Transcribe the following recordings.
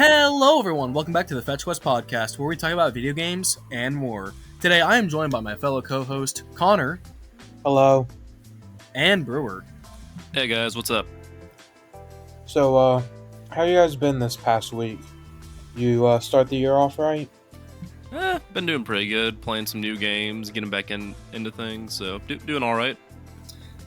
Hello everyone, welcome back to the Fetch Quest podcast, where we talk about video games and more. Today I am joined by my fellow co-host, Connor. Hello. And Brewer. Hey guys, what's up? So, how you guys been this past week? You start the year off right? Been doing pretty good, playing some new games, getting back into things, so doing alright.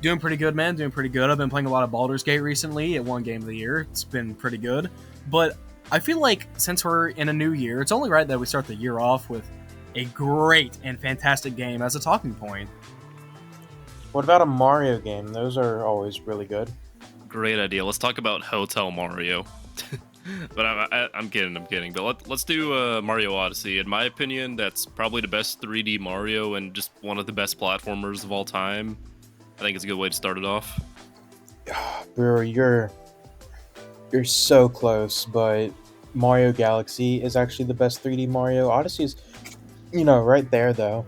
Doing pretty good, man, doing pretty good. I've been playing a lot of Baldur's Gate recently. It won Game of the Year. It's been pretty good. But I feel like since we're in a new year, it's only right that we start the year off with a great and fantastic game as a talking point. What about a Mario game? Those are always really good. Great idea. Let's talk about Hotel Mario. But I'm kidding. But let's do Mario Odyssey. In my opinion, that's probably the best 3D Mario and just one of the best platformers of all time. I think it's a good way to start it off. Brewer, you're so close, but Mario Galaxy is actually the best 3D Mario. Odyssey's, right there though.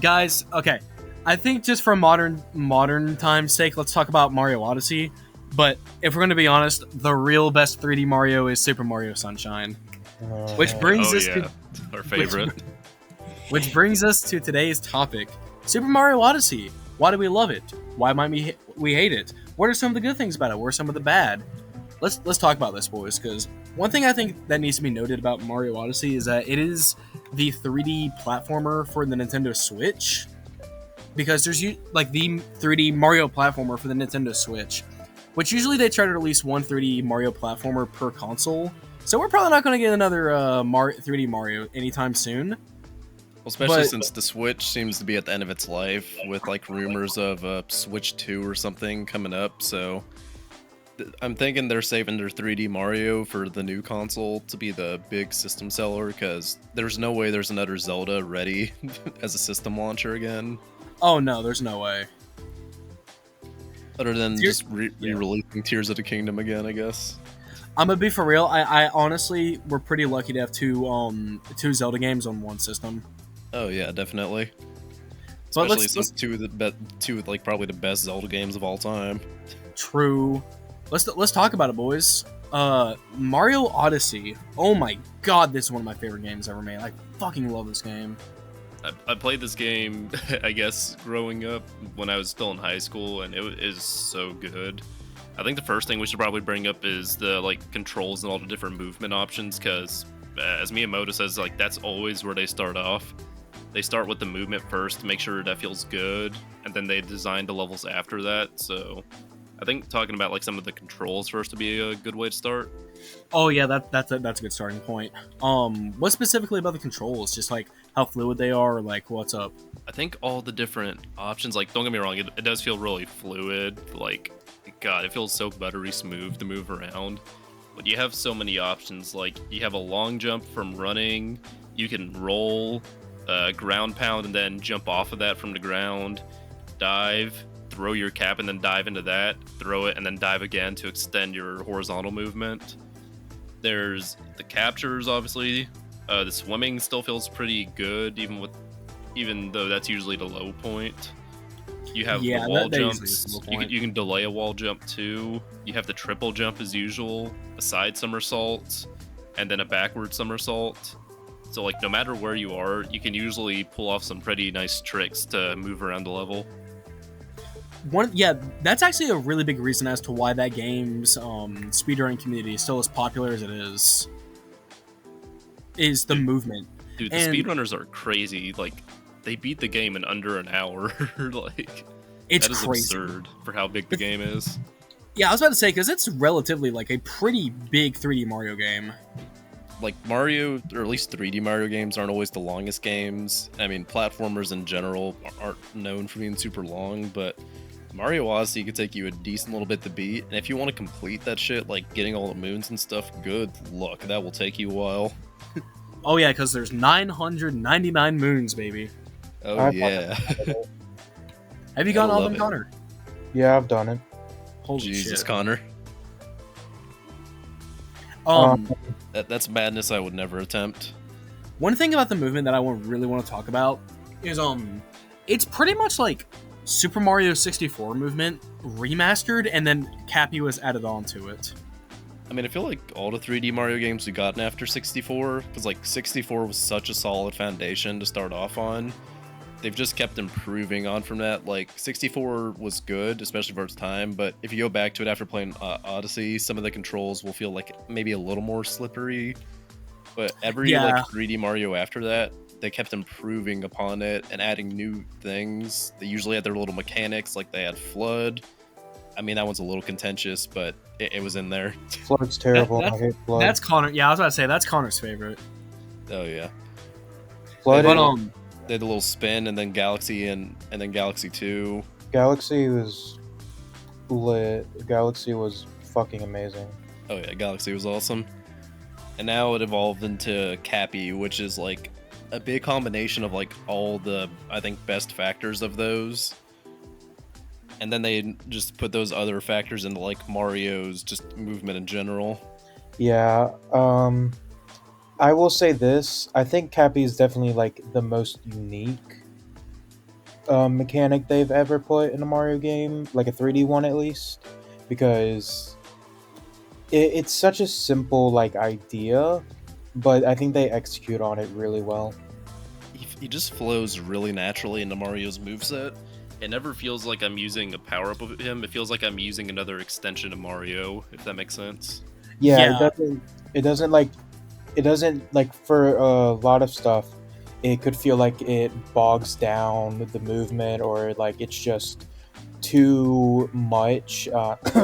Guys, okay. I think just for modern time's sake, let's talk about Mario Odyssey. But if we're going to be honest, the real best 3D Mario is Super Mario Sunshine. Which brings us to our favorite. Which brings us to today's topic. Super Mario Odyssey. Why do we love it? Why might we hate it? What are some of the good things about it? What are some of the bad? Let's talk about this, boys, because one thing I think that needs to be noted about Mario Odyssey is that it is the 3D platformer for the Nintendo Switch. Because there's the 3D Mario platformer for the Nintendo Switch, which usually they try to release one 3D Mario platformer per console. So we're probably not going to get another 3D Mario anytime soon. Especially since the Switch seems to be at the end of its life, with rumors of a Switch 2 or something coming up. So I'm thinking they're saving their 3D Mario for the new console to be the big system seller, because there's no way there's another Zelda ready as a system launcher again. Oh no, there's no way. Other than just re-releasing Tears of the Kingdom again, I guess. I'm gonna be for real. I honestly, we're pretty lucky to have two Zelda games on one system. Oh yeah, definitely. But Especially since two probably the best Zelda games of all time. True. Let's talk about it, boys. Mario Odyssey. Oh my god, this is one of my favorite games ever made. I fucking love this game. I played this game, I guess, growing up when I was still in high school, and it is so good. I think the first thing we should probably bring up is the controls and all the different movement options, because as Miyamoto says, that's always where they start off. They start with the movement first to make sure that feels good, and then they design the levels after that. So I think talking about some of the controls first would be a good way to start. Oh yeah, that's a good starting point. What specifically about the controls? Just how fluid they are, or what's up? I think all the different options, don't get me wrong, it does feel really fluid. God, it feels so buttery smooth to move around. But you have so many options. You have a long jump from running, you can roll, ground pound, and then jump off of that from the ground, dive, throw your cap and then dive into that, throw it and then dive again to extend your horizontal movement. There's the captures, obviously. The swimming still feels pretty good, even though that's usually the low point. You have the wall jumps. You can delay a wall jump too. You have the triple jump as usual, a side somersault, and then a backward somersault. So no matter where you are, you can usually pull off some pretty nice tricks to move around the level. That's actually a really big reason as to why that game's speedrunning community is still as popular as it is the movement. Dude, the speedrunners are crazy. They beat the game in under an hour. It's that is crazy. Absurd for how big the game is. Yeah, I was about to say, because it's relatively a pretty big 3D Mario game. Mario, or at least 3D Mario games, aren't always the longest games. I mean, platformers in general aren't known for being super long, but Mario Odyssey could take you a decent little bit to beat. And if you want to complete that shit, getting all the moons and stuff, good luck. That will take you a while. Oh yeah, because there's 999 moons, baby. Oh yeah. Have you gotten all of them, Connor? Yeah, I've done it. Holy Jesus, shit. Connor. That's madness I would never attempt. One thing about the movement that I really want to talk about is it's pretty much like Super Mario 64 movement remastered, and then Cappy was added onto it. I mean, I feel like all the 3D Mario games we gotten after 64, because like 64 was such a solid foundation to start off on. They've just kept improving on from that. Like 64 was good, especially for its time, but if you go back to it after playing Odyssey, some of the controls will feel like maybe a little more slippery. But every like 3D Mario after that, they kept improving upon it and adding new things. They usually had their little mechanics, like they had Flood. I mean, that one's a little contentious, but it was in there. Flood's terrible. I hate Flood. That's Connor. Yeah, I was about to say that's Connor's favorite. Oh yeah. Flood. They had the little spin, and then Galaxy, and then Galaxy 2. Galaxy was lit. Galaxy was fucking amazing. Oh yeah, Galaxy was awesome. And now it evolved into Cappy, which is like a big combination of like all the, I think, best factors of those. And then they just put those other factors into like Mario's just movement in general. Yeah, I will say this. I think Cappy is definitely like the most unique mechanic they've ever put in a Mario game, like a 3D one at least, because it's such a simple like idea, but I think they execute on it really well. He just flows really naturally into Mario's moveset. It never feels like I'm using a power-up of him. It feels like I'm using another extension of Mario, if that makes sense. Yeah. It doesn't like for a lot of stuff, it could feel like it bogs down the movement, or like it's just too much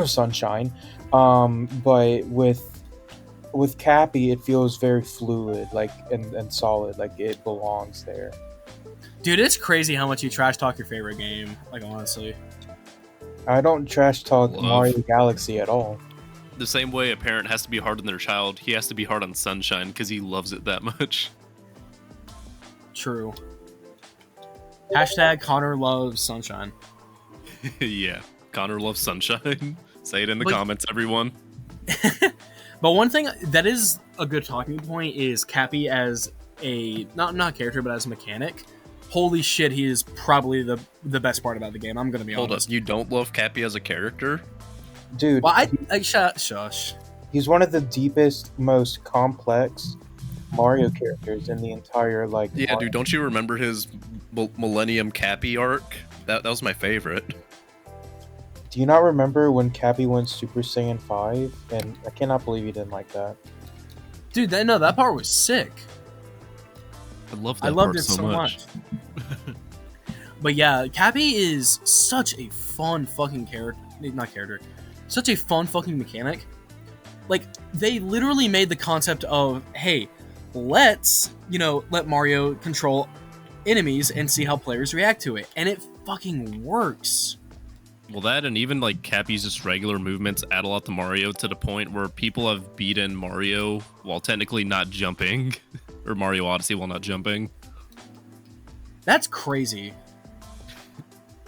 sunshine. But with Cappy, it feels very fluid, like and solid, like it belongs there. Dude, it's crazy how much you trash talk your favorite game. Like, honestly, I don't trash talk Mario Galaxy at all. The same way a parent has to be hard on their child, he has to be hard on Sunshine because he loves it that much. True. Hashtag Connor loves Sunshine. Yeah, Connor loves Sunshine. Say it in the comments, everyone. But one thing that is a good talking point is Cappy as a not character, but as a mechanic. Holy shit, he is probably the best part about the game. I'm gonna be honest. Hold up, you don't love Cappy as a character? Dude, well, shush. He's one of the deepest, most complex Mario characters in the entire like. Yeah, Mario. dude, don't you remember his Millennium Cappy arc? That was my favorite. Do you not remember when Cappy went Super Saiyan 5? And I cannot believe you didn't like that. Dude, that part was sick. I loved it so much. But yeah, Cappy is such a fun fucking such a fun fucking mechanic. Like, they literally made the concept of, hey, let's, let Mario control enemies and see how players react to it. And it fucking works. Well, that and even like Cappy's just regular movements add a lot to Mario, to the point where people have beaten Mario while technically not jumping. Or Mario Odyssey while not jumping. That's crazy.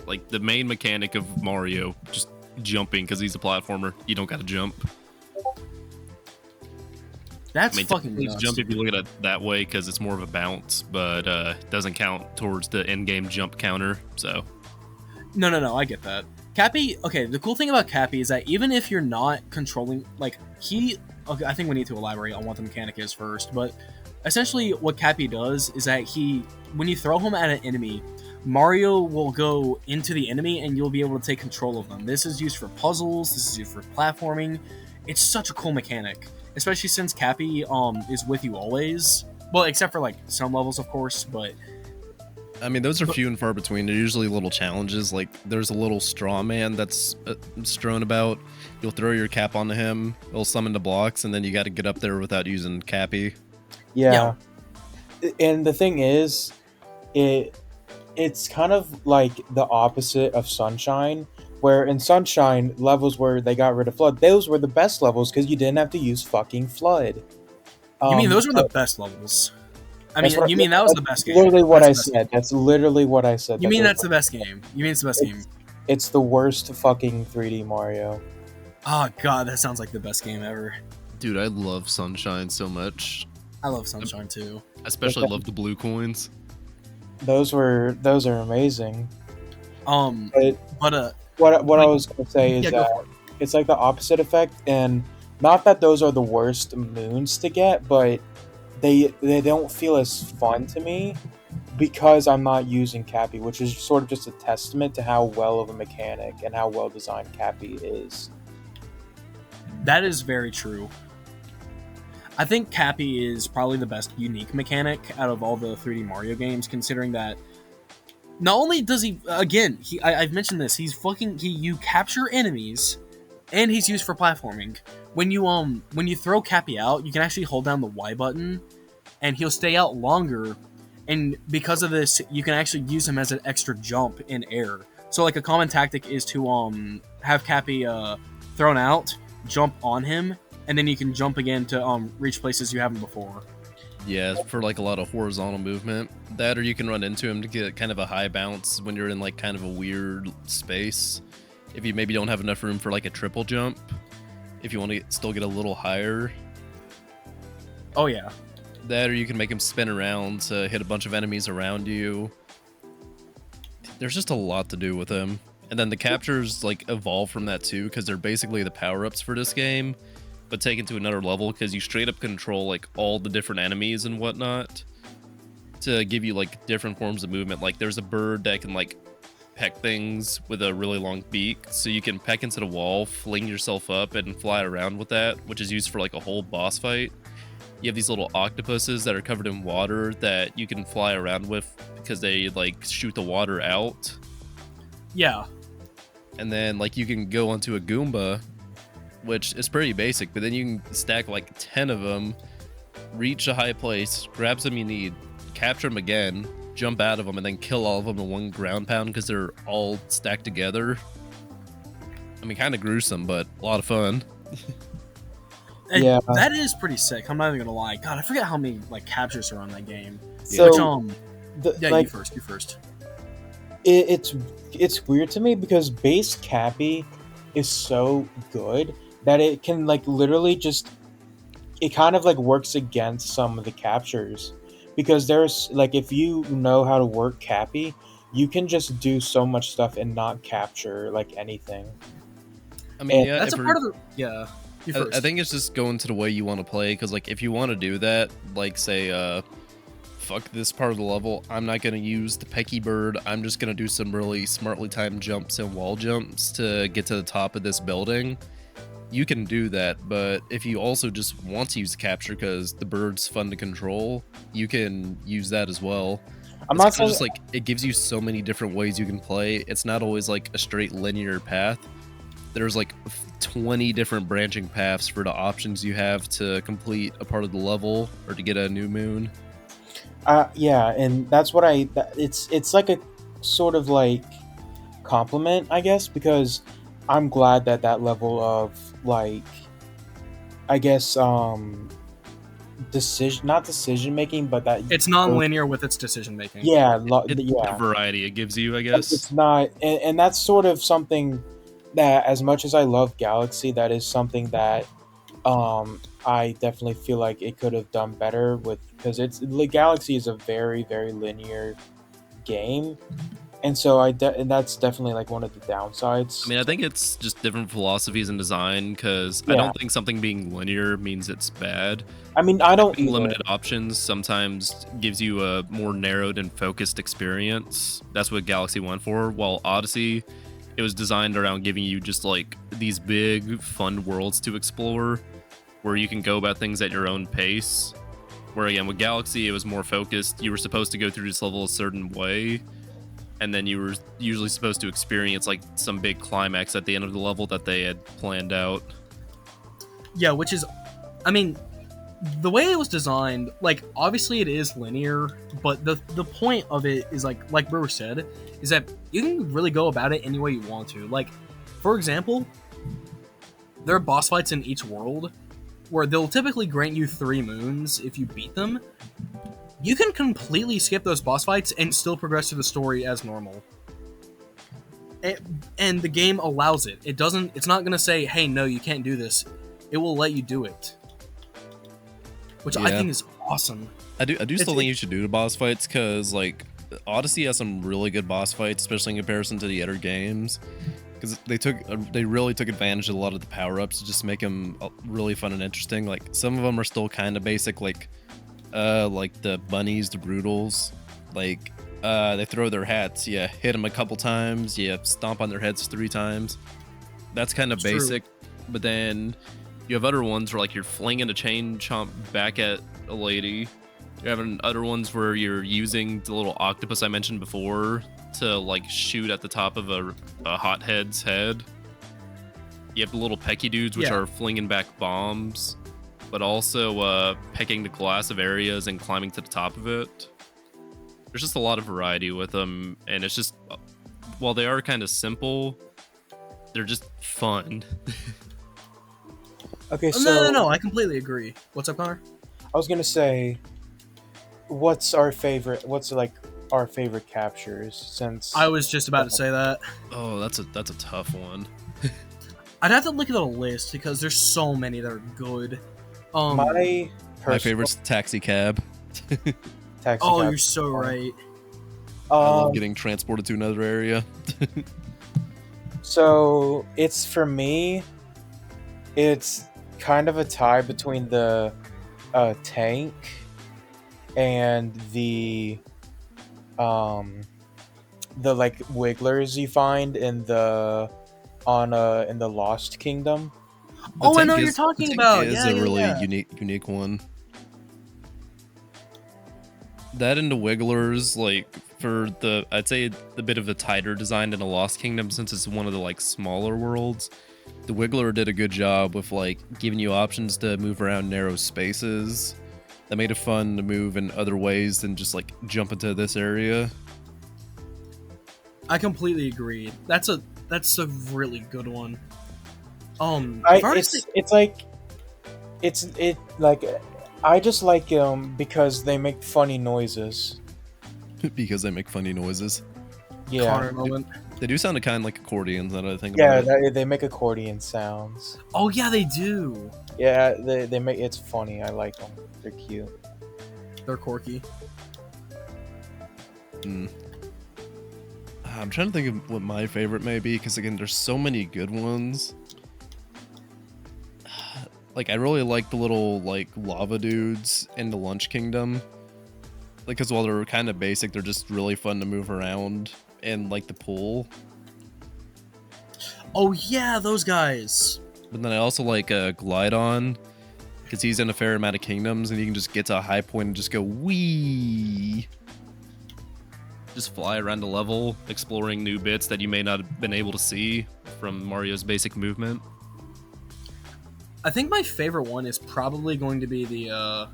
Like, the main mechanic of Mario, just jumping because he's a platformer. You don't gotta jump. That's fucking nuts. Jump if you look at it that way, because it's more of a bounce, but doesn't count towards the in-game jump counter, so. No, I get that. Cappy, okay, the cool thing about Cappy is that even if you're not controlling, like, I think we need to elaborate on what the mechanic is first, but essentially what Cappy does is that when you throw him at an enemy, Mario will go into the enemy and you'll be able to take control of them. This is used for puzzles, this is used for platforming. It's such a cool mechanic, especially since Cappy is with you always. Well, except for like some levels, of course, but I mean, those are few and far between. They're usually little challenges. Like, there's a little straw man that's strewn about. You'll throw your cap onto him, it'll summon the blocks, and then you got to get up there without using Cappy. Yeah. And the thing is, it's kind of like the opposite of Sunshine, where in Sunshine, levels where they got rid of Flood, those were the best levels because you didn't have to use fucking Flood. You mean those were the best levels? I mean, you mean that was the best game? Literally what I said. That's literally what I said. You mean that's the best game? You mean it's the best game? It's the worst fucking 3D Mario. Oh god, that sounds like the best game ever. Dude, I love Sunshine so much. I love Sunshine too. I especially love the blue coins. Those are amazing. But what I was gonna say is that it's like the opposite effect, and Not that those are the worst moons to get, but they don't feel as fun to me because I'm not using Cappy, which is sort of just a testament to how well of a mechanic and how well designed Cappy is. That is very true. I think Cappy is probably the best unique mechanic out of all the 3D Mario games, considering that not only does he, again, I've mentioned this, you capture enemies, and he's used for platforming. When you throw Cappy out, you can actually hold down the Y button, and he'll stay out longer. And because of this, you can actually use him as an extra jump in air. So like a common tactic is to have Cappy thrown out, jump on him, and then you can jump again to reach places you haven't before. Yeah, for like a lot of horizontal movement. That, or you can run into him to get kind of a high bounce when you're in like kind of a weird space. If you maybe don't have enough room for like a triple jump, if you want to still get a little higher. Oh yeah. That, or you can make him spin around to hit a bunch of enemies around you. There's just a lot to do with him. And then the captures like evolve from that too, because they're basically the power-ups for this game, but taken to another level because you straight up control like all the different enemies and whatnot to give you like different forms of movement. Like there's a bird that can like peck things with a really long beak, so you can peck into the wall, fling yourself up, and fly around with that, which is used for like a whole boss fight. You have these little octopuses that are covered in water that you can fly around with because they like shoot the water out. Yeah. And then like you can go onto a Goomba, which is pretty basic, but then you can stack like 10 of them, reach a high place, grab some you need, capture them again, jump out of them, and then kill all of them in one ground pound because they're all stacked together. I mean, kind of gruesome, but a lot of fun. And Yeah. that is pretty sick. I'm not even gonna lie. God, I forget how many like captures are on that game. So, Which, the, yeah, like, you first. it's weird to me because base Cappy is so good that it can like literally just it kind of like works against some of the captures because there's like if you know how to work Cappy, you can just do so much stuff and not capture like anything. I mean, And yeah, That's a part of the yeah. You first. I think it's just going to the way you want to play, because like if you want to do that, like say fuck this part of the level, I'm not going to use the pecky bird, I'm just going to do some really smartly timed jumps and wall jumps to get to the top of this building. You can do that, but if you also just want to use capture because the bird's fun to control, you can use that as well. I'm It's not kinda saying just like it gives you so many different ways you can play. It's not always like a straight linear path. There's like 20 different branching paths for the options you have to complete a part of the level or to get a new moon. yeah, and that's what it's like a sort of like compliment, I guess, because I'm glad that that level of like I guess decision making, but that It's non-linear with its decision making. yeah, It's yeah. the variety it gives you, I Like, guess. it's not, and that's sort of something that, as much as I love Galaxy, that is something that I definitely feel like it could have done better with, because Galaxy is a very very linear game, and so and that's definitely like one of the downsides. I mean, I think it's just different philosophies in design, because I Yeah. don't think something being linear means it's bad. I mean, I don't Having either. limited options sometimes gives you a more narrowed and focused experience. That's what Galaxy went for, while Odyssey, it was designed around giving you just like these big fun worlds to explore where you can go about things at your own pace. Where again, with Galaxy, it was more focused. You were supposed to go through this level a certain way, and then you were usually supposed to experience like some big climax at the end of the level that they had planned out. Yeah, which is, I mean, the way it was designed, like obviously it is linear, but the point of it is like Brewer said, is that you can really go about it any way you want to. Like, for example, there are boss fights in each world where they'll typically grant you 3 moons if you beat them. You can completely skip those boss fights and still progress through the story as normal. And the game allows it. It's not going to say, hey, no, you can't do this. It will let you do it. Which I Yeah. think is awesome. I do still think you should do the boss fights, because like Odyssey has some really good boss fights, especially in comparison to the other games. Because because they really took advantage of a lot of the power ups to just make them really fun and interesting. Like some of them are still kind of basic, like the bunnies, the Broodals, like they throw their hats, yeah, hit them a couple times, yeah, stomp on their heads 3 times. That's kind of basic. But then you have other ones where like you're flinging a chain chomp back at a lady. You're having other ones where you're using the little octopus I mentioned before to like shoot at the top of a hothead's head. You have the little pecky dudes which are flinging back bombs, but also pecking the glass of areas and climbing to the top of it. There's just a lot of variety with them, and it's just, while they are kind of simple, they're just fun. Okay, so no, I completely agree. What's up, Connor? I was gonna say, what's our favorite? What's like our favorite captures? Since I was just about to say that. Oh, that's a tough one. I'd have to look at a list because there's so many that are good. my favorite's Taxi Cab. taxi Oh, cab you're so right. I love getting transported to another area. So it's, for me, it's kind of a tie between the tank and the like wigglers you find in the Lost Kingdom. I know what you're talking about. Is a really unique one. That and the Wigglers, like, for I'd say the bit of the tighter design in the Lost Kingdom, since it's one of the like smaller worlds. The Wiggler did a good job with like giving you options to move around narrow spaces. That made it fun to move in other ways than just like jump into this area. I completely agree. That's a really good one. I just like because they make funny noises. Because they make funny noises. Yeah. Connor moment. They do sound kind of like accordions, now that I think about it. Yeah, they make accordion sounds. Oh yeah, they do. Yeah, they make, it's funny. I like them. They're cute. They're quirky. I'm trying to think of what my favorite may be, because again, there's so many good ones. Like, I really like the little like lava dudes in the Lunch Kingdom. Like, because while they're kind of basic, they're just really fun to move around in like the pool. Oh yeah, those guys. But then I also like Glydon, because he's in a fair amount of kingdoms, and you can just get to a high point and just go wee. Just fly around the level, exploring new bits that you may not have been able to see from Mario's basic movement. I think my favorite one is probably going to be the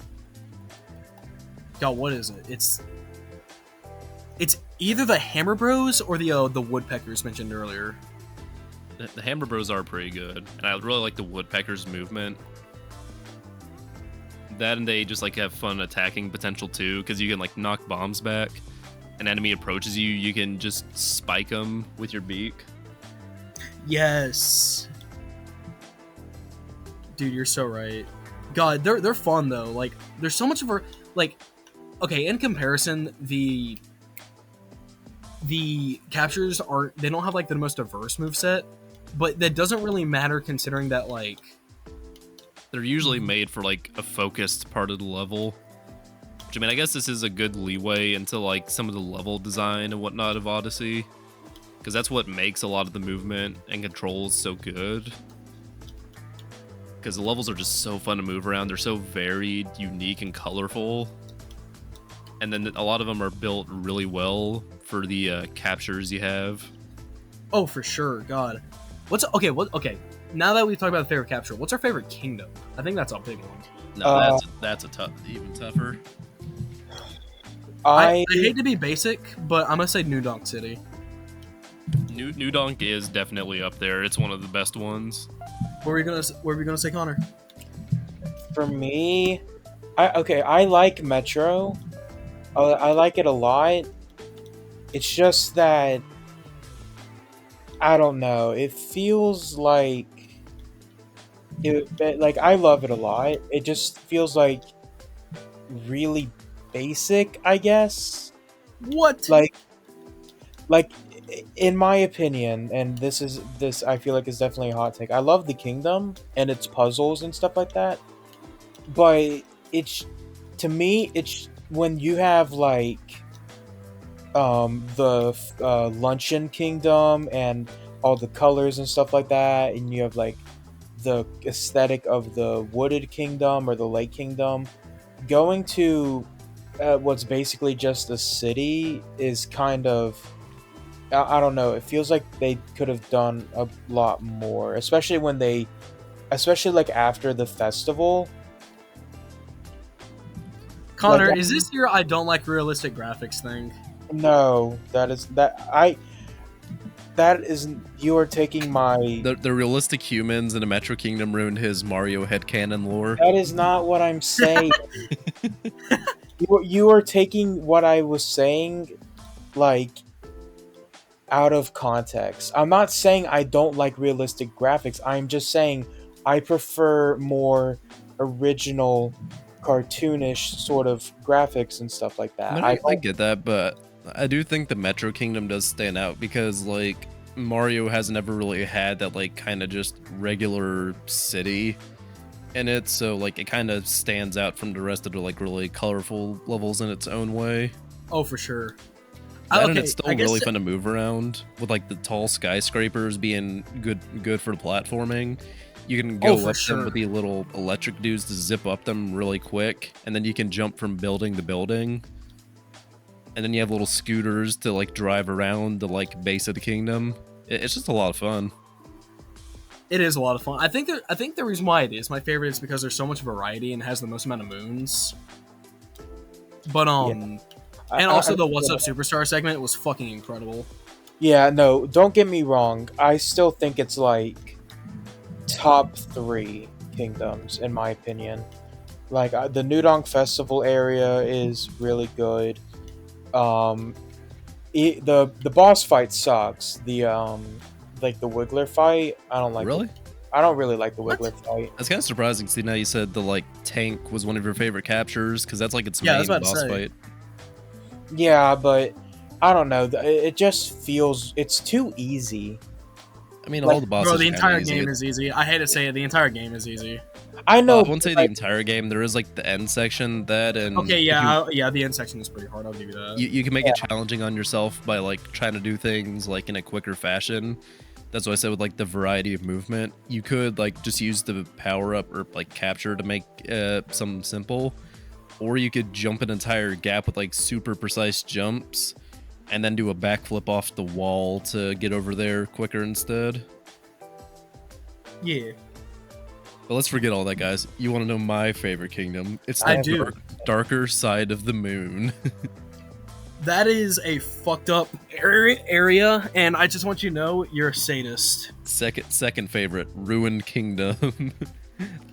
God, what is it? It's either the Hammer Bros or the Woodpeckers mentioned earlier. The Hammer Bros are pretty good, and I really like the Woodpeckers' movement. That, and they just like have fun attacking potential too, because you can like knock bombs back. An enemy approaches you, you can just spike them with your beak. Yes. Dude, you're so right. God, they're fun though. Like, there's so much of our like. Okay, in comparison, the captures they don't have like the most diverse moveset, but that doesn't really matter considering that like they're usually made for like a focused part of the level. Which, I mean, I guess this is a good leeway into like some of the level design and whatnot of Odyssey, because that's what makes a lot of the movement and controls so good. Because the levels are just so fun to move around. They're so varied, unique, and colorful. And then a lot of them are built really well for the captures you have. Oh, for sure. God. Okay. Now that we've talked about the favorite capture, what's our favorite kingdom? I think that's a big one. No, that's a tough, even tougher. I hate to be basic, but I'm gonna say New Donk City. New Donk is definitely up there. It's one of the best ones. What were we gonna say, Connor? For me, I like Metro. I like it a lot. It's just that I don't know. It feels like I love it a lot. It just feels like really basic, I guess. What? Like in my opinion, and this I feel like is definitely a hot take. I love the kingdom and its puzzles and stuff like that, but it's to me it's when you have like the luncheon kingdom and all the colors and stuff like that, and you have like the aesthetic of the wooded kingdom or the lake kingdom. Going to what's basically just a city is kind of I don't know. It feels like they could have done a lot more, especially like after the festival. Connor, Like, is this your I don't like realistic graphics thing? no, that is you are taking my. The realistic humans in a Metro Kingdom ruined his Mario headcanon lore. That is not what I'm saying. You are taking what I was saying, like, out of context. I'm not saying I don't like realistic graphics. I'm just saying I prefer more original, cartoonish sort of graphics and stuff like that. I get that, but I do think the Metro Kingdom does stand out because, like, Mario hasn't ever really had that, like, kind of just regular city in it, so, like, it kind of stands out from the rest of the, like, really colorful levels in its own way. Oh, for sure. And it's still really fun to move around with, like, the tall skyscrapers being good for platforming. You can go up them with the little electric dudes to zip up them really quick, and then you can jump from building to building. And then you have little scooters to like drive around the like base of the kingdom. It's just a lot of fun. It is a lot of fun. I think the reason why it is my favorite is because there's so much variety and has the most amount of moons. But and also the What's Up Superstar segment was fucking incredible. Yeah, no, don't get me wrong. I still think it's like top 3 kingdoms in my opinion. Like the Nudong Festival area is really good. The boss fight sucks. The like the Wiggler fight, I don't like. Really? I don't really like the Wiggler fight. That's kind of surprising. See, now you said the like tank was one of your favorite captures because that's like its main boss fight. Yeah, but I don't know. It just feels it's too easy. I mean, all the bosses. Bro, the entire game is easy. I hate to say it, the entire game is easy. I know. I wouldn't say the entire game. There is like the end section that and okay, yeah, the end section is pretty hard. I'll give you that. You can make it challenging on yourself by like trying to do things like in a quicker fashion. That's what I said with like the variety of movement. You could like just use the power up or like capture to make something simple, or you could jump an entire gap with like super precise jumps, and then do a backflip off the wall to get over there quicker instead. Yeah. But let's forget all that, guys. You want to know my favorite kingdom? It's the darker side of the moon. That is a fucked up area, and I just want you to know you're a sadist. Second favorite, Ruined Kingdom.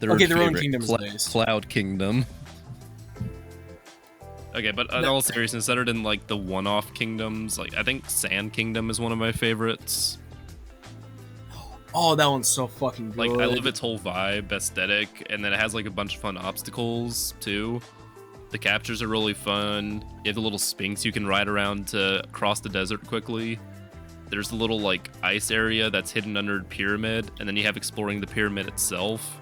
Okay, the Ruined Kingdom is nice. Cloud Kingdom. Okay, but in all seriousness, other than like the one-off kingdoms, like I think Sand Kingdom is one of my favorites. Oh, that one's so fucking good. Like I love its whole vibe, aesthetic, and then it has like a bunch of fun obstacles too. The captures are really fun. You have the little sphinx you can ride around to cross the desert quickly. There's the little like ice area that's hidden under the pyramid, and then you have exploring the pyramid itself.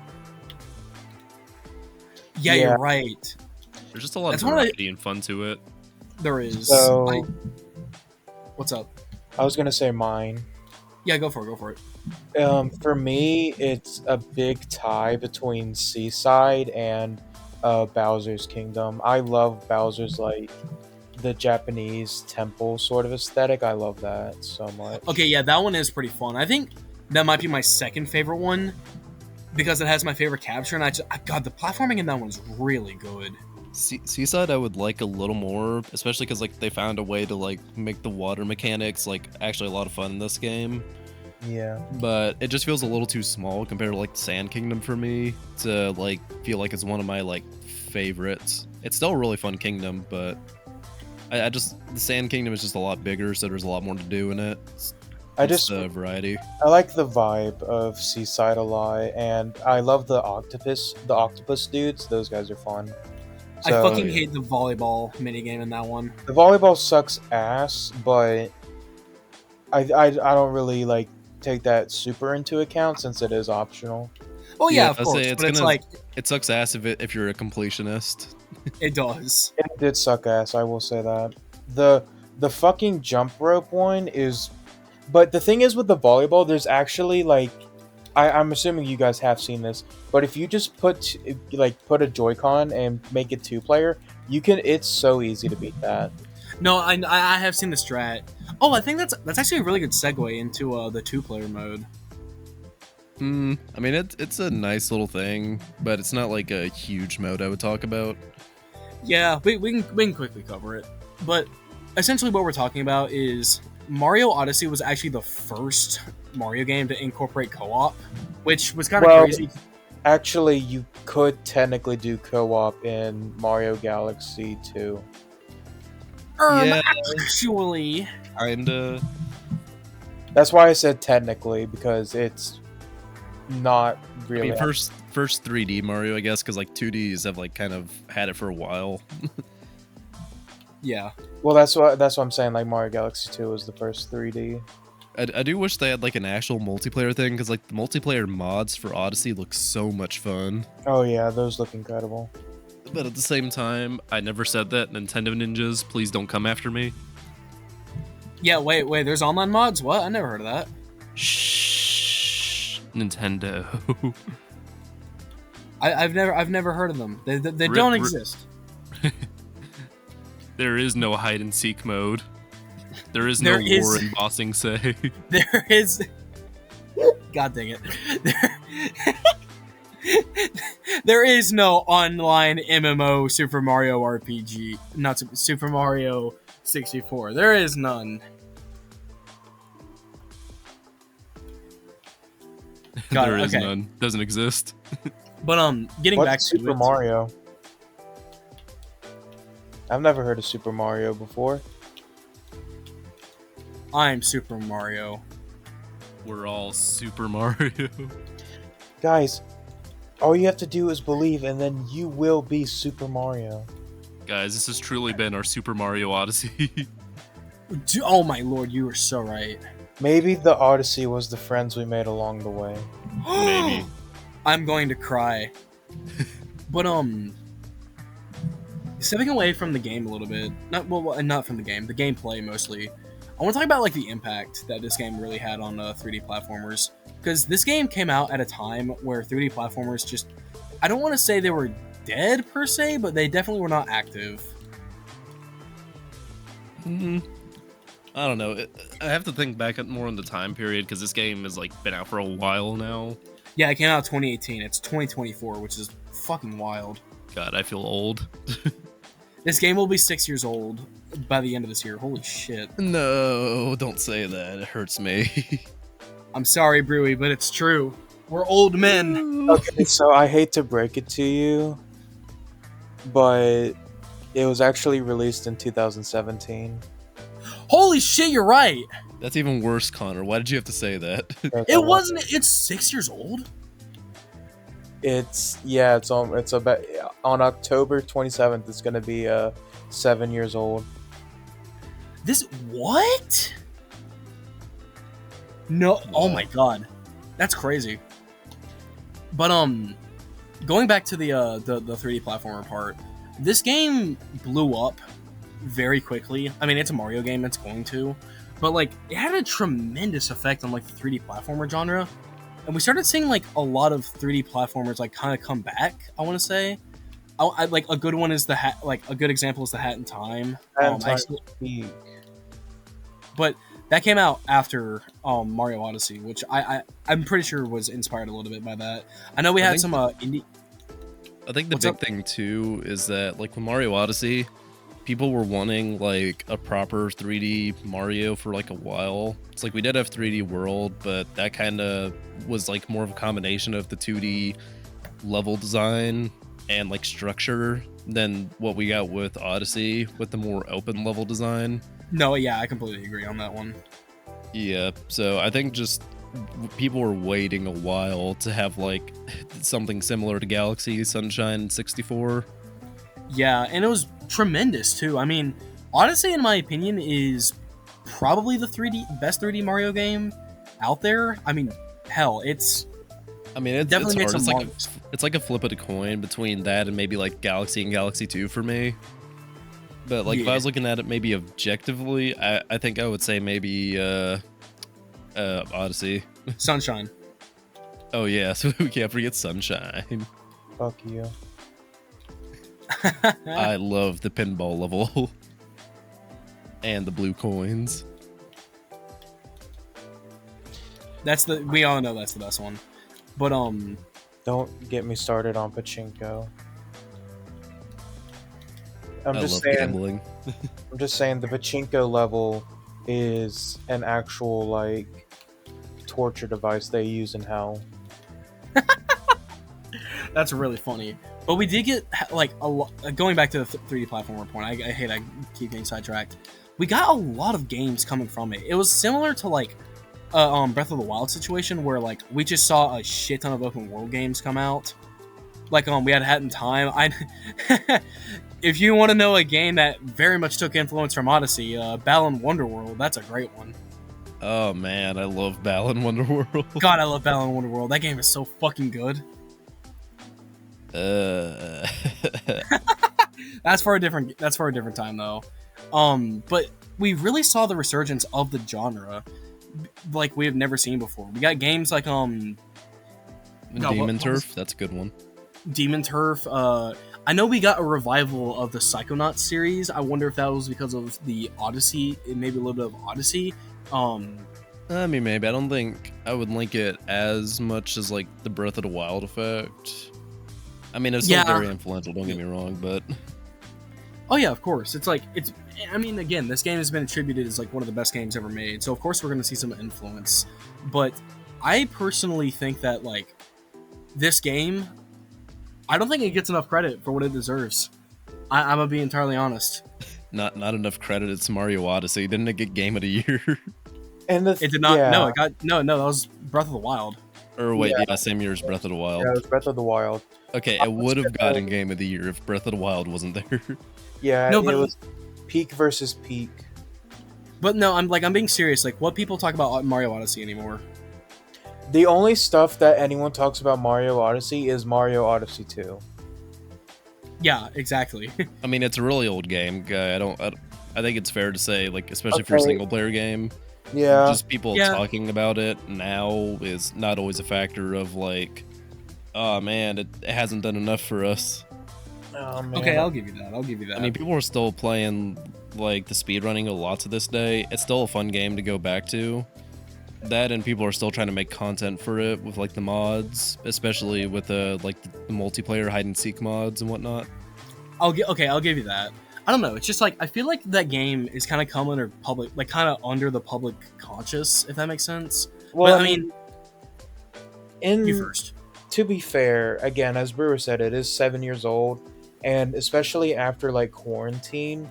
Yeah, you're right. There's just a lot of variety and fun to it. There is. So, what's up? I was gonna say mine. Yeah, go for it. For me, it's a big tie between Seaside and Bowser's Kingdom. I love Bowser's like the Japanese temple sort of aesthetic. I love that so much. Okay, yeah, that one is pretty fun. I think that might be my second favorite one because it has my favorite capture, and God, the platforming in that one's really good. Seaside I would like a little more, especially because like they found a way to like make the water mechanics like actually a lot of fun in this game. Yeah, but it just feels a little too small compared to like the Sand Kingdom for me to like feel like it's one of my like favorites. It's still a really fun kingdom, but I just the Sand Kingdom is just a lot bigger, so there's a lot more to do in it. It's variety. I like the vibe of Seaside a lot, and I love the octopus dudes. Those guys are fun. So, I fucking hate the volleyball minigame in that one. The volleyball sucks ass, but I don't really like take that super into account since it is optional. Oh yeah, of I course, say but it's like it sucks ass if you're a completionist. it does. It did suck ass, I will say that. The fucking jump rope one is, but the thing is with the volleyball, there's actually like, I'm assuming you guys have seen this, but if you just put a Joy-Con and make it 2-player, you can. It's so easy to beat that. No, I have seen the strat. Oh, I think that's actually a really good segue into the 2-player mode. I mean, it's a nice little thing, but it's not like a huge mode I would talk about. Yeah, we can quickly cover it. But essentially what we're talking about is Mario Odyssey was actually the first Mario game to incorporate co-op, which was kind of crazy. Actually, you could technically do co-op in Mario Galaxy 2. Yeah. Actually. Kinda. That's why I said technically, because it's not really. I mean, first 3D Mario, I guess, because like 2Ds have like kind of had it for a while. Yeah. Well, that's what I'm saying. Like Mario Galaxy 2 was the first 3D. I do wish they had like an actual multiplayer thing, because like the multiplayer mods for Odyssey look so much fun. Oh yeah, those look incredible. But at the same time, I never said that. Nintendo ninjas, please don't come after me. Yeah, wait, there's online mods? What? I never heard of that. Shh, Nintendo. I've never heard of them. They don't exist. There is no hide and seek mode. There is no war embossing say. There is. God dang it. There is no online MMO Super Mario RPG. Not Super Mario 64. There is none. There is none. Doesn't exist. But getting back to Super Mario. I've never heard of Super Mario before. I'm Super Mario. We're all Super Mario. Guys, all you have to do is believe, and then you will be Super Mario. Guys, this has truly been our Super Mario Odyssey. Oh my lord, you were so right. Maybe the Odyssey was the friends we made along the way. Maybe. I'm going to cry. But stepping away from the game a little bit, not from the game, the gameplay mostly. I want to talk about like the impact that this game really had on 3D platformers, because this game came out at a time where 3D platformers just, I don't want to say they were dead per se, but they definitely were not active. I don't know. I have to think back more on the time period, because this game has like been out for a while now. Yeah, it came out in 2018. It's 2024, which is fucking wild. God, I feel old. This game will be 6 years old by the end of this year. Holy shit. No, don't say that. It hurts me. I'm sorry, Brewy, but it's true. We're old men. Okay, so I hate to break it to you, but it was actually released in 2017. Holy shit, you're right. That's even worse, Connor. Why did you have to say that? It wasn't. It's 6 years old. It's about on October 27th. It's gonna be 7 years old. This what? No. Oh my god, that's crazy. But going back to the 3D platformer part, this game blew up very quickly. I mean, it's a Mario game. It's going to, but like it had a tremendous effect on like the 3D platformer genre. And we started seeing like a lot of 3D platformers like kind of come back. I want to say, I like a good one is the hat. Like a good example is the Hat in Time. But that came out after Mario Odyssey, which I'm pretty sure was inspired a little bit by that. I know we had some indie. I think the big thing too is that like with Mario Odyssey, people were wanting like a proper 3D Mario for like a while. It's like we did have 3D World, but that kind of was like more of a combination of the 2D level design and like structure than what we got with Odyssey with the more open level design. No, yeah, I completely agree on that one. Yeah, so I think just people were waiting a while to have like something similar to Galaxy, Sunshine 64. Yeah, and it was tremendous too. I mean, Odyssey, in my opinion, is probably the best 3D Mario game out there. I mean, hell, it's definitely it's hard. It's like a flip of a coin between that and maybe like Galaxy and Galaxy 2 for me. But like if I was looking at it maybe objectively, I think I would say maybe Odyssey. Sunshine. Oh yeah, so we can't forget Sunshine. Fuck you. I love the pinball level and the blue coins. We all know that's the best one. But Don't get me started on pachinko. I love gambling. I'm just saying the pachinko level is an actual like torture device they use in hell. That's really funny. But we did get like going back to the 3D platformer point. I hate I keep getting sidetracked. We got a lot of games coming from it. It was similar to like Breath of the Wild situation where like we just saw a shit ton of open world games come out. Like we had Hat in Time. If you want to know a game that very much took influence from Odyssey, Balan Wonderworld, that's a great one. Oh man, I love Balan Wonderworld. God, I love Balan Wonderworld. That game is so fucking good. That's for a different time though. But we really saw the resurgence of the genre like we have never seen before. We got games like Demon Turf, that's a good one. Demon Turf. I know we got a revival of the Psychonauts series. I wonder if that was because of the Odyssey, maybe a little bit of Odyssey. I mean, maybe. I don't think I would link it as much as like the Breath of the Wild effect. I mean, it's still very influential, don't get me wrong, but... Oh yeah, of course. I mean, again, this game has been attributed as like one of the best games ever made, so of course we're going to see some influence. But I personally think that like this game, I don't think it gets enough credit for what it deserves. I'm gonna be entirely honest. Not enough credit. It's Mario Odyssey. Didn't it get Game of the Year? And it did not. Yeah. No, it got no. That was Breath of the Wild. Or wait, same year as Breath of the Wild. Yeah, it was Breath of the Wild. Okay, it would have gotten Game of the Year if Breath of the Wild wasn't there. Yeah, no, but it was peak versus peak. But no, I'm being serious. Like, what people talk about Mario Odyssey anymore? The only stuff that anyone talks about Mario Odyssey is Mario Odyssey 2. Yeah, exactly. I mean, it's a really old game. I think it's fair to say, like, especially for a single player game. Yeah. Just people talking about it now is not always a factor of like, oh man, it hasn't done enough for us. Oh, man. Okay, I'll give you that. I mean, people are still playing like the speedrunning a lot to this day. It's still a fun game to go back to. That, and people are still trying to make content for it with like the mods, especially with like the multiplayer hide and seek mods and whatnot. I'll give you that. I don't know. It's just like I feel like that game is kind of come under public, like kind of under the public conscious, if that makes sense. Well, but, I mean, you first. To be fair, again, as Brewer said, it is 7 years old, and especially after like quarantine,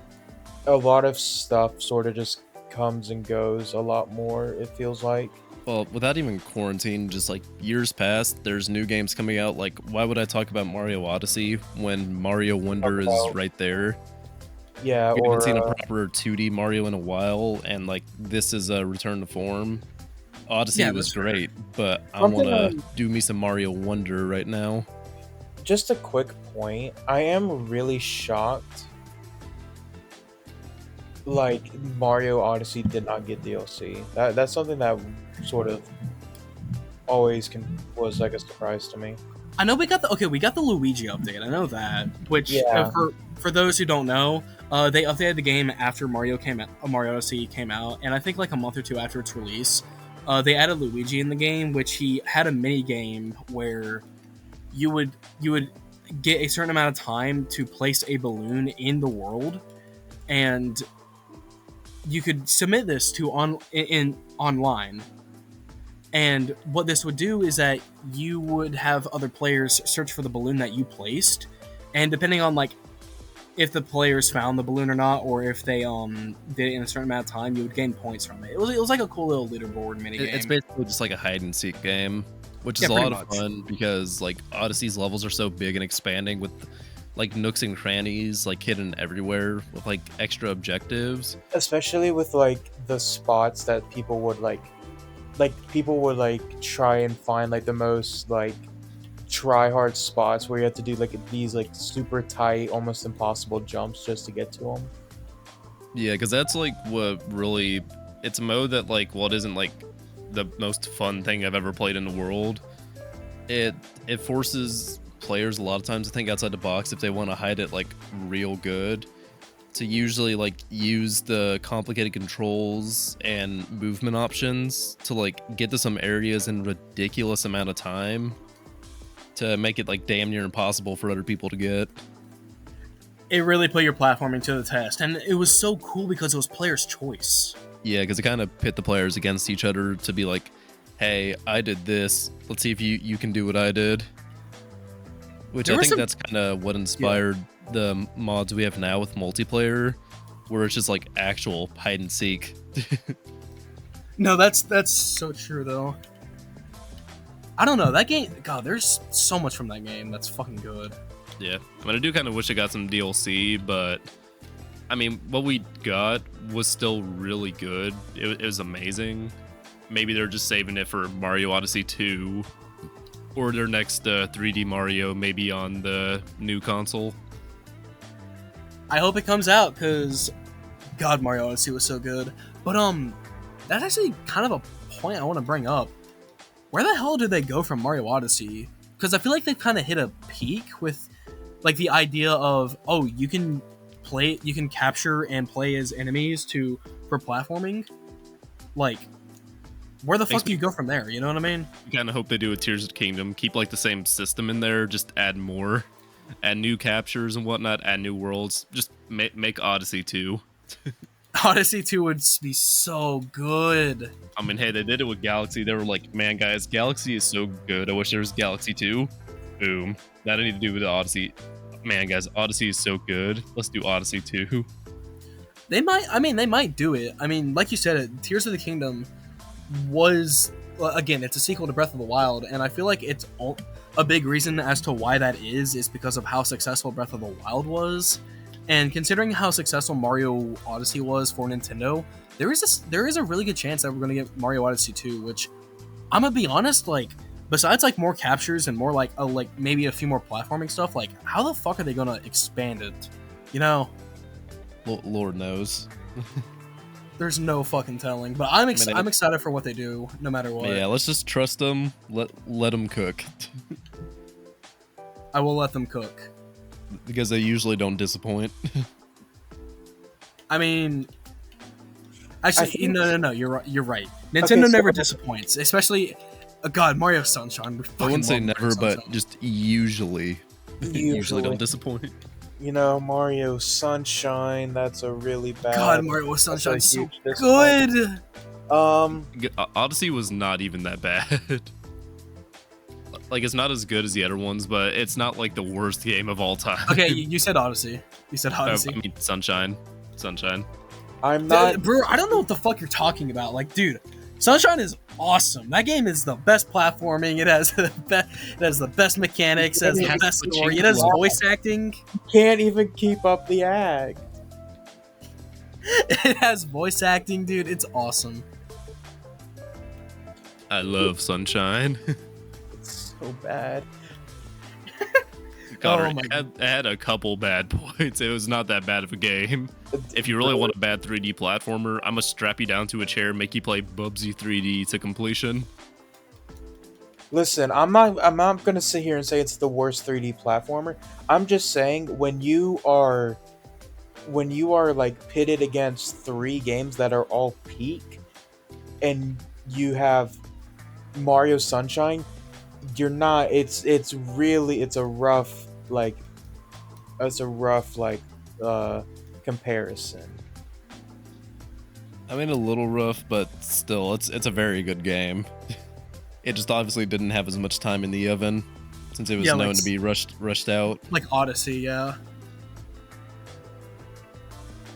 a lot of stuff sort of just comes and goes a lot more. It feels like. Well, without even quarantine, just like years past, there's new games coming out. Like, why would I talk about Mario Odyssey when Mario Wonder is right there? Yeah, we haven't seen a proper 2D Mario in a while, and like this is a return to form. Odyssey was great, but I want to do me some Mario Wonder right now. Just a quick point. I am really shocked. Like Mario Odyssey did not get DLC. That's something that sort of always was like a surprise to me. I know we got the Luigi update. I know that. Which for those who don't know, they updated the game after Mario Odyssey came out, and I think like a month or two after its release, they added Luigi in the game, which he had a mini game where you would get a certain amount of time to place a balloon in the world, and you could submit this to online. And what this would do is that you would have other players search for the balloon that you placed, and depending on like if the players found the balloon or not, or if they did it in a certain amount of time, you would gain points from it. It was like a cool little leaderboard mini game. It's basically just like a hide and seek game, which is a lot of fun because like Odyssey's levels are so big and expanding with like nooks and crannies like hidden everywhere with like extra objectives. Especially with like the spots that people would like people would like try and find like the most like try hard spots where you have to do like these like super tight, almost impossible jumps just to get to them. Yeah, because that's like what really, it's a mode that like, well, it isn't like the most fun thing I've ever played in the world. It forces players a lot of times to think outside the box if they want to hide it like real good, to usually like use the complicated controls and movement options to like get to some areas in ridiculous amount of time to make it like damn near impossible for other people to get. It really put your platforming to the test, and it was so cool because it was player's choice. Yeah, because it kind of pit the players against each other to be like, hey, I did this, let's see if you can do what I did. Which I think that's kind of what inspired the mods we have now with multiplayer, where it's just like actual hide and seek. No, that's so true though. I don't know, that game, God, there's so much from that game that's fucking good. Yeah, I mean, I do kind of wish I got some DLC, but I mean, what we got was still really good. It was amazing. Maybe they're just saving it for Mario Odyssey 2 or their next 3D Mario, maybe on the new console. I hope it comes out, because God, Mario Odyssey was so good. But that's actually kind of a point I want to bring up. Where the hell did they go from Mario Odyssey? Because I feel like they've kind of hit a peak with like the idea of, oh, you can capture and play as enemies for platforming. Like, where the fuck do you go from there? You know what I mean? You kind of hope they do a Tears of the Kingdom, keep like the same system in there, just add more, add new captures and whatnot, add new worlds. Just make Odyssey 2. Odyssey 2 would be so good. I mean, hey, they did it with Galaxy. They were like, man, guys, Galaxy is so good. I wish there was Galaxy 2. Boom. That I need to do with the Odyssey. Man, guys, Odyssey is so good. Let's do Odyssey 2. They might do it. I mean, like you said, Tears of the Kingdom was, again, it's a sequel to Breath of the Wild, and I feel like it's a big reason as to why that is because of how successful Breath of the Wild was. And considering how successful Mario Odyssey was for Nintendo, there is a really good chance that we're going to get Mario Odyssey 2, which I'm going to be honest, like, besides like more captures and more like maybe a few more platforming stuff, like how the fuck are they going to expand it? You know? Lord knows. There's no fucking telling, but I'm excited for what they do, no matter what. Yeah, let's just trust them. Let them cook. I will let them cook. Because they usually don't disappoint. I mean, actually, no, you're right. Nintendo never disappoints, especially, God, Mario Sunshine. I wouldn't say never, but just usually don't disappoint. You know, Mario Sunshine, that's a really bad... God, Mario Sunshine's so good! Odyssey was not even that bad. Like, it's not as good as the other ones, but it's not like the worst game of all time. Okay, you said Odyssey. You said Odyssey. I mean, Sunshine. I'm not... Bro, I don't know what the fuck you're talking about. Like, dude, Sunshine is awesome. That game is the best platforming. It has the best mechanics. It has the best story. It has voice acting. You can't even keep up the act. It has voice acting, dude. It's awesome. I love Sunshine. It's so bad. God, it had a couple bad points. It was not that bad of a game. If you really want a bad 3D platformer, I'm gonna strap you down to a chair and make you play Bubsy 3D to completion. Listen, I'm not gonna sit here and say it's the worst 3D platformer. I'm just saying when you are like pitted against 3 games that are all peak, and you have Mario Sunshine, you're not. It's a rough comparison. I mean, a little rough, but still, it's a very good game. It just obviously didn't have as much time in the oven since it was known to be rushed out. Like Odyssey, yeah.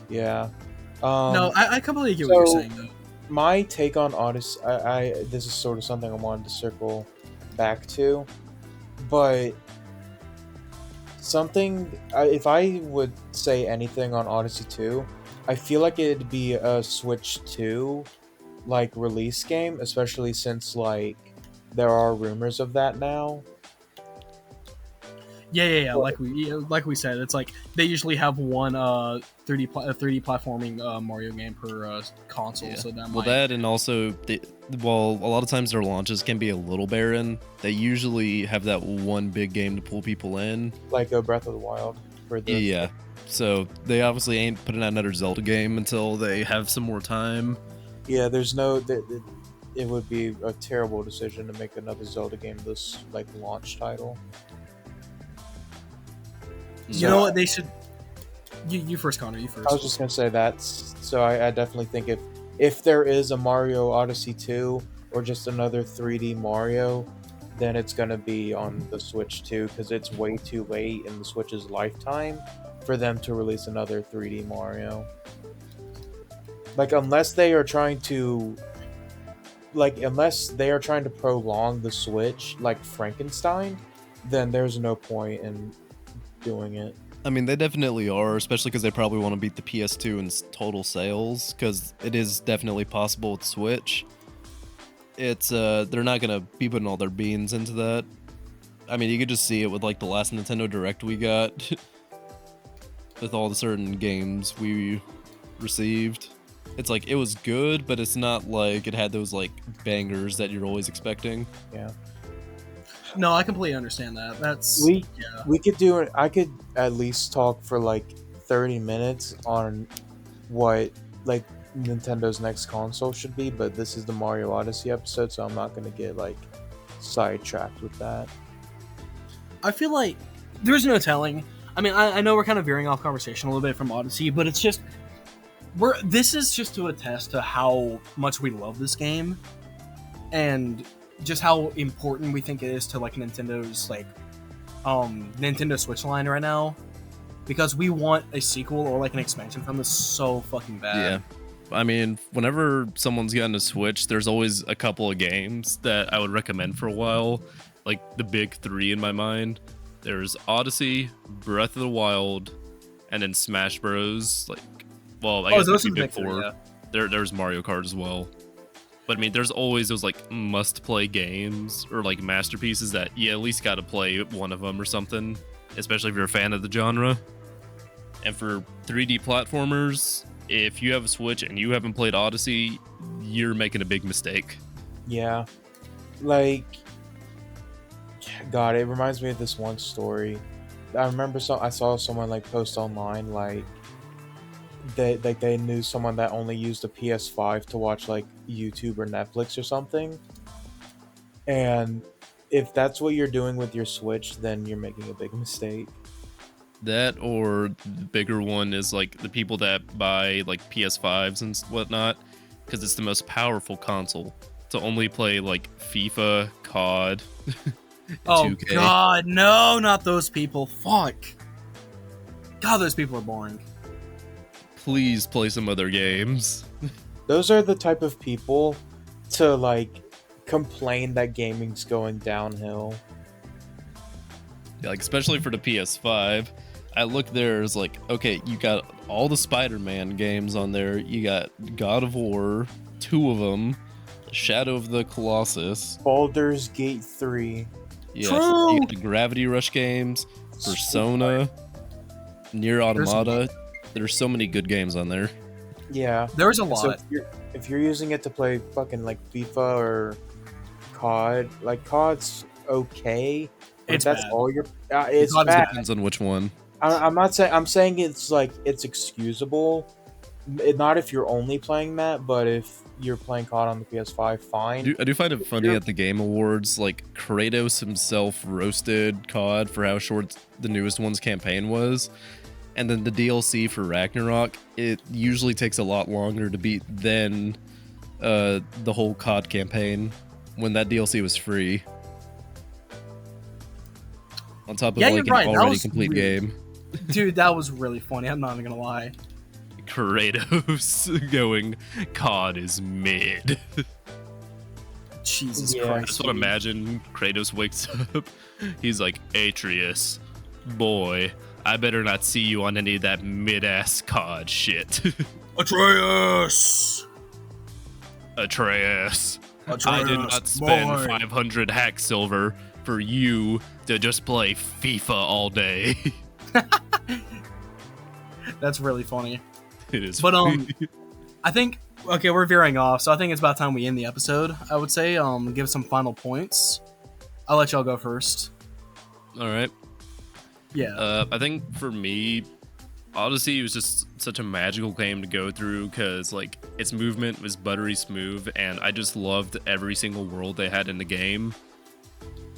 Yeah. No, I completely get what you're saying, though. My take on Odyssey, this is sort of something I wanted to circle back to, but something. If I would say anything on Odyssey 2, I feel like it'd be a Switch 2 like release game, especially since like there are rumors of that now. Yeah. Well, Like we said, it's like they usually have one 3D platforming Mario game per console. Yeah. So that Well, might. that and also, well, a lot of times their launches can be a little barren. They usually have that one big game to pull people in. like a Breath of the Wild for the Yeah. So they obviously ain't putting out another Zelda game until they have some more time. Yeah, there's no. It would be a terrible decision to make another Zelda game this like launch title. You know what they should. You first, Connor. You first. I was just gonna say that. So I definitely think if there is a Mario Odyssey 2 or just another 3D Mario, then it's gonna be on the Switch 2 because it's way too late in the Switch's lifetime for them to release another 3D Mario. Like unless they are trying to prolong the Switch like Frankenstein, then there's no point in doing it. I mean, they definitely are, especially because they probably want to beat the PS2 in total sales, because it is definitely possible with Switch. It's they're not gonna be putting all their beans into that. I mean, you could just see it with like the last Nintendo Direct we got, with all the certain games we received. It's like it was good, but it's not like it had those like bangers that you're always expecting. Yeah. No, I completely understand that. That's We could do it. I could at least talk for like 30 minutes on what like Nintendo's next console should be, but this is the Mario Odyssey episode, so I'm not gonna get like sidetracked with that. I feel like there's no telling. I mean, I know we're kind of veering off conversation a little bit from Odyssey, but it's just this is just to attest to how much we love this game and just how important we think it is to like Nintendo's like Nintendo Switch line right now, because we want a sequel or like an expansion from this so fucking bad. Yeah. I mean, whenever someone's gotten a Switch, there's always a couple of games that I would recommend for a while. Like the big three in my mind. There's Odyssey, Breath of the Wild, and then Smash Bros. Like, well, I guess those that'd are be the big big three, four. yeah. There's Mario Kart as well. But I mean, there's always those like must-play games or like masterpieces that you at least got to play one of them or something, especially if you're a fan of the genre. And for 3D platformers, if you have a Switch and you haven't played Odyssey, you're making a big mistake. Yeah. Like God, it reminds me of this one story. I remember I saw someone like post online like they knew someone that only used a PS5 to watch like YouTube or Netflix or something. And if that's what you're doing with your Switch, then you're making a big mistake. That, or the bigger one is like the people that buy like PS5s and whatnot, because it's the most powerful console to only play like FIFA, COD. Oh 2K. God, no, not those people. Fuck. God, those people are boring. Please play some other games. Those are the type of people to like complain that gaming's going downhill. Yeah, like especially for the PS5. I look there as like, okay, you got all the Spider-Man games on there. You got God of War, 2 of them, Shadow of the Colossus, Baldur's Gate 3. yeah, True. you got the Gravity Rush games, Persona, Nier Automata. There's so many good games on there. Yeah. There's a So lot. if you're using it to play fucking like FIFA or COD, like COD's okay. But It's that's bad. all you're. It's COD is bad. Depends on which one. I'm not saying. I'm saying it's like it's excusable. Not if you're only playing that, but if you're playing COD on the PS5, fine. I do find it funny at the Game Awards, like Kratos himself roasted COD for how short the newest one's campaign was. And then the DLC for Ragnarok, it usually takes a lot longer to beat than the whole COD campaign when that DLC was free. On top of Yeah, like you're an right. That already was complete really- game. Dude, that was really funny. I'm not even gonna lie. Kratos going, COD is mid. Jesus Yeah. I Christ. just want to imagine Kratos wakes up. He's like, Atreus, boy, I better not see you on any of that mid-ass COD shit. Atreus! Atreus. Atreus, I did not spend boy. 500 hack silver for you to just play FIFA all day. That's really funny. It is. But I think we're veering off, so I think it's about time we end the episode. I would say give some final points. I'll let y'all go first. All right. Yeah. I think for me, Odyssey was just such a magical game to go through because like its movement was buttery smooth, and I just loved every single world they had in the game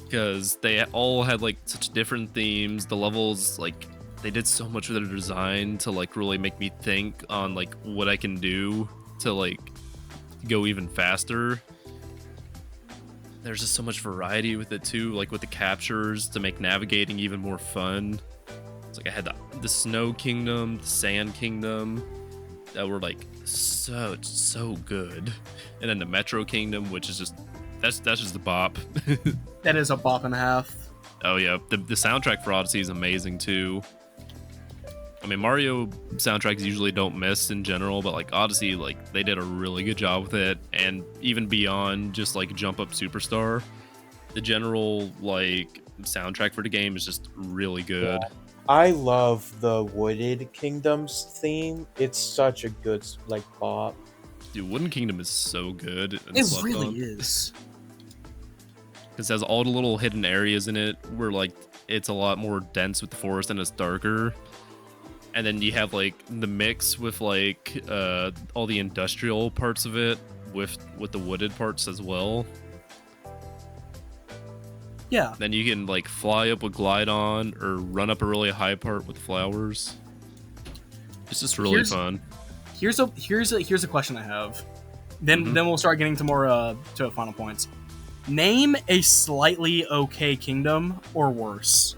because they all had like such different themes. The levels, like, they did so much with their design to like really make me think on like what I can do to like go even faster. There's just so much variety with it too, like with the captures to make navigating even more fun. It's like I had the Snow Kingdom, the Sand Kingdom that were like so good, and then the Metro Kingdom, which is just that's just a bop. That is a bop and a half. Oh yeah, the soundtrack for Odyssey is amazing too. I mean, Mario soundtracks usually don't miss in general, but like Odyssey, like they did a really good job with it, and even beyond just like Jump Up Superstar, the general like soundtrack for the game is just really good. Yeah. I love the Wooded Kingdoms theme. It's such a good like bop. Dude, Wooden Kingdom is so good. It really is. Because it has all the little hidden areas in it where like it's a lot more dense with the forest and it's darker. And then you have like the mix with like all the industrial parts of it with the wooded parts as well. Yeah. Then you can like fly up with Glide On or run up a really high part with flowers. It's just really fun. Here's a question I have. Then we'll start getting to more to final points. Name a slightly okay kingdom or worse.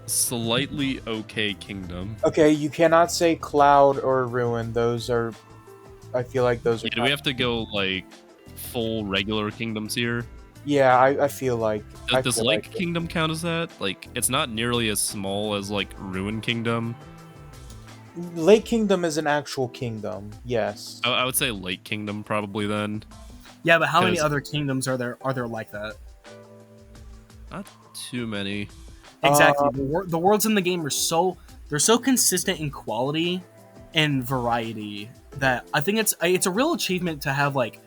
Slightly okay kingdom. Okay, you cannot say Cloud or Ruin. Those are, I feel like those are. Do we have to go like full regular kingdoms here? Yeah, I feel like. Does Lake Kingdom count as that? Like, it's not nearly as small as like Ruin Kingdom. Lake Kingdom is an actual kingdom. Yes. I would say Lake Kingdom probably then. Yeah, but how many other kingdoms are there like that? Not too many. Exactly. The worlds in the game are so consistent in quality and variety that I think it's a real achievement to have like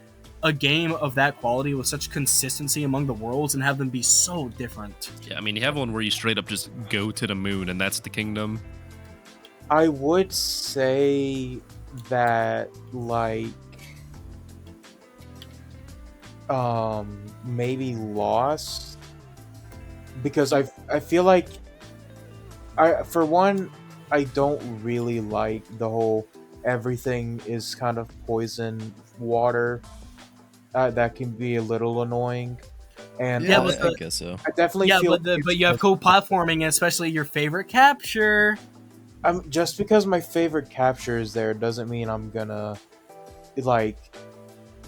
a game of that quality with such consistency among the worlds and have them be so different. Yeah, I mean, you have one where you straight up just go to the moon and that's the kingdom. I would say that like maybe Lost, because I feel like for one, I don't really like the whole everything is kind of poison water. That can be a little annoying. And Yeah, I guess so. I definitely feel but you have co-platforming, and especially your favorite capture. Just because my favorite capture is there doesn't mean I'm gonna like,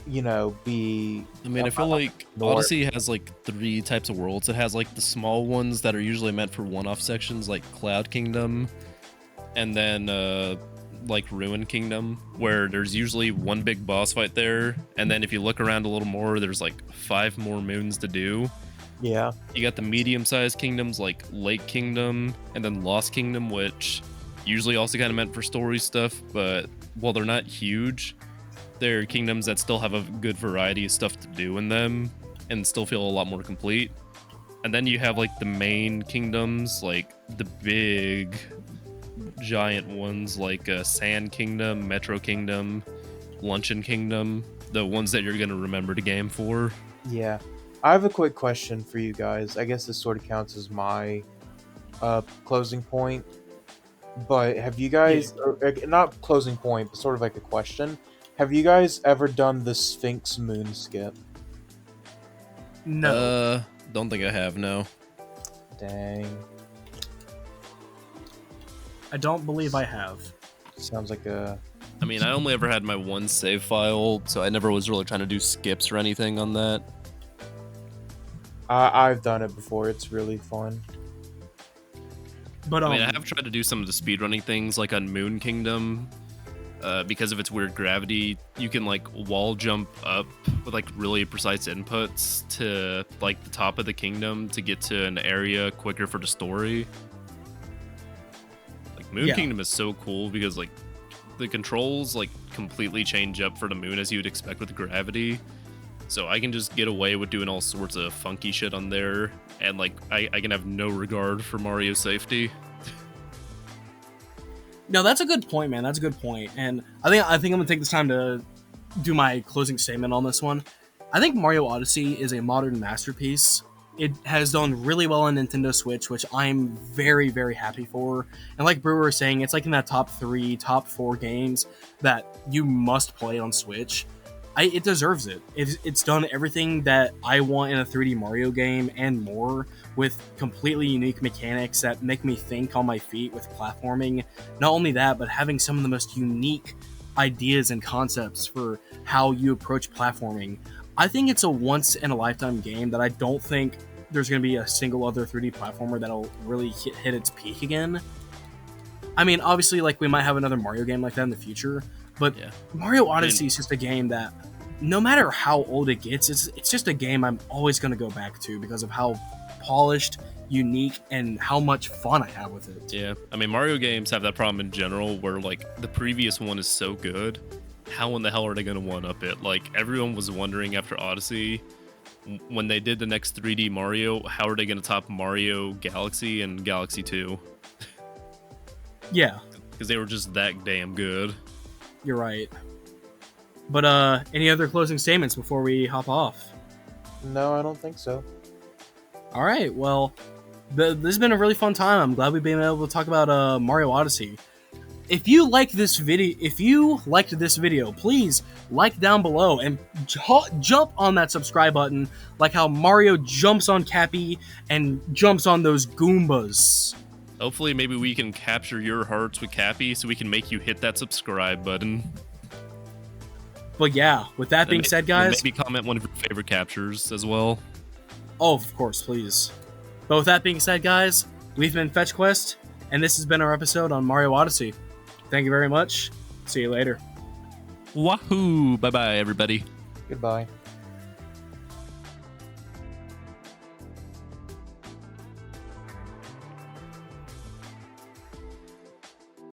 be. I mean, I feel like Odyssey has like 3 types of worlds. It has like the small ones that are usually meant for one-off sections, like Cloud Kingdom, and then like Ruin Kingdom, where there's usually one big boss fight there, and then if you look around a little more, there's like 5 more moons to do. Yeah. You got the medium-sized kingdoms like Lake Kingdom, and then Lost Kingdom, which usually also kind of meant for story stuff, but while they're not huge, they're kingdoms that still have a good variety of stuff to do in them and still feel a lot more complete. And then you have like the main kingdoms, like the big giant ones like Sand Kingdom, Metro Kingdom, Luncheon Kingdom, the ones that you're going to remember the game for. Yeah. I have a quick question for you guys. I guess this sort of counts as my closing point. But have you guys, not closing point, but sort of like a question, have you guys ever done the Sphinx Moon skip? No. Don't think I have, no. Dang. I don't believe I have. Sounds like a... I mean, I only ever had my one save file, so I never was really trying to do skips or anything on that. I've done it before. It's really fun. But I mean, I have tried to do some of the speedrunning things, like on Moon Kingdom. Because of its weird gravity, you can like wall jump up with like really precise inputs to like the top of the kingdom to get to an area quicker for the story. Like Moon Kingdom is so cool because like the controls like completely change up for the moon as you would expect with gravity. So I can just get away with doing all sorts of funky shit on there, and like I can have no regard for Mario's safety. No, that's a good point, man. That's a good point. And I think I'm gonna take this time to do my closing statement on this one. I think Mario Odyssey is a modern masterpiece. It has done really well on Nintendo Switch, which I'm very, very happy for. And like Brewer was saying, it's like in that top 3, top 4 games that you must play on Switch. It deserves it. It's done everything that I want in a 3D Mario game and more, with completely unique mechanics that make me think on my feet with platforming. Not only that, but having some of the most unique ideas and concepts for how you approach platforming. I think it's a once-in-a-lifetime game that I don't think there's going to be a single other 3D platformer that'll really hit its peak again. I mean, obviously, like, we might have another Mario game like that in the future, but Mario Odyssey is just a game that, no matter how old it gets, it's just a game I'm always going to go back to because of how polished, unique, and how much fun I have with it. Yeah, I mean, Mario games have that problem in general where, like, the previous one is so good, how in the hell are they going to one-up it? Like, everyone was wondering after Odyssey, when they did the next 3D Mario, how are they going to top Mario Galaxy and Galaxy 2? Yeah. Because they were just that damn good. You're right. But any other closing statements before we hop off? No, I don't think so. All right. Well, this has been a really fun time. I'm glad we've been able to talk about Mario Odyssey. If you liked this video, please like down below and jump on that subscribe button, like how Mario jumps on Cappy and jumps on those Goombas. Hopefully, maybe we can capture your hearts with Cappy so we can make you hit that subscribe button. But yeah, with that being said, guys... Maybe comment one of your favorite captures as well. Oh, of course, please. But with that being said, guys, we've been Fetch Quest, and this has been our episode on Mario Odyssey. Thank you very much. See you later. Wahoo! Bye-bye, everybody. Goodbye.